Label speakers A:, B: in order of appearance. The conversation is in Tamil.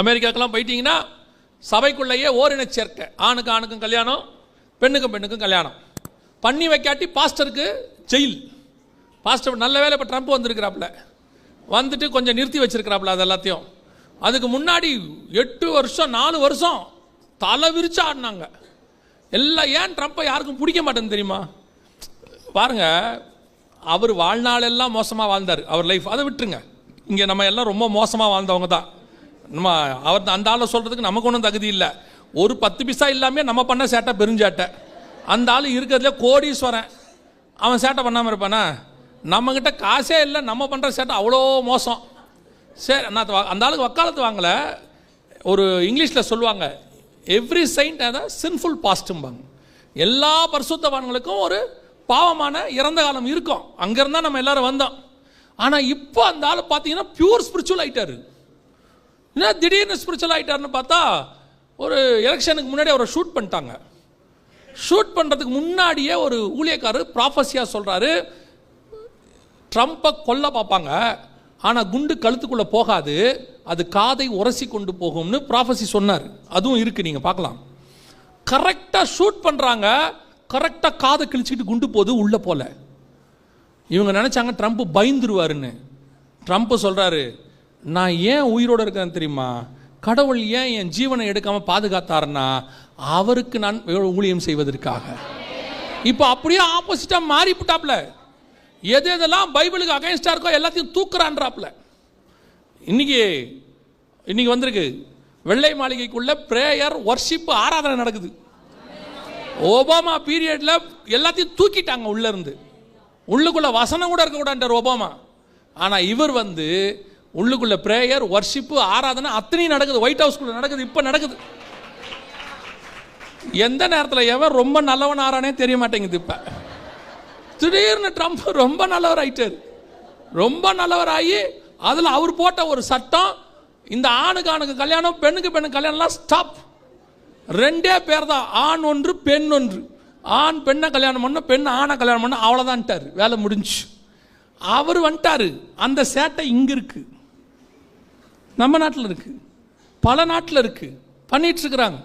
A: அமெரிக்காக்கெல்லாம் போயிட்டீங்கன்னா சபைக்குள்ளேயே ஓரின சேர்க்கை, ஆணுக்கு ஆணுக்கும் கல்யாணம், பெண்ணுக்கும் பெண்ணுக்கும் கல்யாணம் பண்ணி வைக்காட்டி பாஸ்டருக்கு ஜெயில். பாஸ்டர் நல்ல வேலை இப்போ ட்ரம்ப் வந்திருக்கிறாப்புல, வந்துட்டு கொஞ்சம் நிறுத்தி வச்சிருக்கிறாப்புல அது எல்லாத்தையும். அதுக்கு முன்னாடி 8 வருஷம் 4 வருஷம் தலை விரிச்சு ஆடினாங்க எல்லாம். ஏன் ட்ரம்ப்பை யாருக்கும் பிடிக்க மாட்டேன்னு தெரியுமா? பாருங்க, அவர் வாழ்நாளெல்லாம் மோசமாக வாழ்ந்தார், அவர் லைஃப் அதை விட்டுருங்க. இங்கே நம்ம எல்லாம் ரொம்ப மோசமாக வாழ்ந்தவங்க தான். நம்ம அவர் அந்த ஆளை சொல்கிறதுக்கு நமக்கு ஒன்றும் தகுதி இல்லை. ஒரு 10 பைசா இல்லாமல் நம்ம பண்ண சேட்டை பெருஞ்சாட்டை. அந்த ஆள் இருக்கிறதுல கோடீஸ்வரன், அவன் சேட்டை பண்ணாமல் இருப்பானா? நம்மக்கிட்ட காசே இல்லை, நம்ம பண்ணுற சேட்டை அவ்வளோ மோசம். சரி, நான் அந்த ஆளுக்கு வக்காலத்து வாங்கலை. ஒரு இங்கிலீஷில் சொல்லுவாங்க, எவ்ரி செயின்ட் அத சின்ஃபுல் பாஸ்ட்டும்பாங்க. எல்லா பரிசுத்தவான்களுக்கும் ஒரு பாவமான இறந்த காலம் இருக்கும். அங்கேருந்தா நம்ம எல்லாரும் வந்தோம். ஆனால் இப்போ அந்த ஆள் பார்த்தீங்கன்னா பியூர் ஸ்பிரிச்சுவல் ஆகிட்டாரு. என்ன திடீர்னு ஸ்பிரிச்சுவல் ஆகிட்டாருன்னு பார்த்தா, ஒரு எலெக்ஷனுக்கு முன்னாடி அவரை ஷூட் பண்ணிட்டாங்க. ஷூட் பண்ணுறதுக்கு முன்னாடியே ஒரு ஊழியக்காரர் ப்ராஃபஸியாக சொல்கிறாரு, ட்ரம்ப்பை கொல்ல பார்ப்பாங்க, ஆனால் குண்டு கழுத்துக்குள்ளே போகாது, அது காதை உரசி கொண்டு போகும்னு ப்ராஃபஸி சொன்னார். அதுவும் இருக்குது, நீங்கள் பார்க்கலாம். கரெக்டாக ஷூட் பண்ணுறாங்க, கரெக்டாக காதை கிழிச்சிக்கிட்டு குண்டு போகுது, உள்ளே போல. இவங்க நினச்சாங்க ட்ரம்ப் பயந்துருவாருன்னு. ட்ரம்ப் சொல்கிறாரு, நான் ஏன் உயிரோடு இருக்கேன்னு தெரியுமா? கடவுள் ஏன் என் ஜீவனை எடுக்காமல் பாதுகாத்தாருன்னா அவருக்கு நான் ஊழியம் செய்வதற்காக. இப்போ அப்படியே ஆப்போசிட்டாக மாறிவிட்டாப்ல. எது எதெல்லாம் பைபிளுக்கு அகைன்ஸ்டாக இருக்கோ எல்லாத்தையும் தூக்குறான்றாப்ல. இன்னைக்கு வந்திருக்கு, வெள்ளை மாளிகைக்குள்ள பிரேயர் வர்ஷிப் ஆராதனை நடக்குது. ஒபாமா பீரியட்ல எல்லாத்தையும் தூக்கிட்டாங்க உள்ள இருந்து. உள்ளுக்குள்ள வசனம் கூட இருக்கக்கூடாது ஒபாமா. ஆனா இவர் வந்து உள்ளுக்குள்ள பிரேயர் வர்ஷிப் ஆராதனை அத்தனையும் நடக்குது. ஒயிட் ஹவுஸ்க்குள்ள நடக்குது, இப்ப நடக்குது. எந்த நேரத்தில் எவன் ரொம்ப நல்லவன் ஆறானே தெரிய மாட்டேங்குது. இப்ப திடீர்னு ட்ரம்ப் ரொம்ப நல்லவர் ஆயிட்டார். ரொம்ப நல்லவராகி அதில் அவர் போட்ட ஒரு சட்டம், இந்த ஆணுக்கு ஆணுக்கு கல்யாணம், பெண்ணுக்கு பெண்ணுக்கு கல்யாணம்லாம் ஸ்டாப். 2 பேர் தான், ஆண் ஒன்று பெண் ஒன்று. ஆண் பெண்ணை கல்யாணம் பண்ண, பெண் ஆணை கல்யாணம் பண்ண, அவ்வளோதான்ட்டார், வேலை முடிஞ்சு. அவர் வந்துட்டாரு. அந்த சேட்டை இங்கே இருக்கு, நம்ம நாட்டில் இருக்கு, பல நாட்டில் இருக்கு, பண்ணிட்டு இருக்கிறாங்க.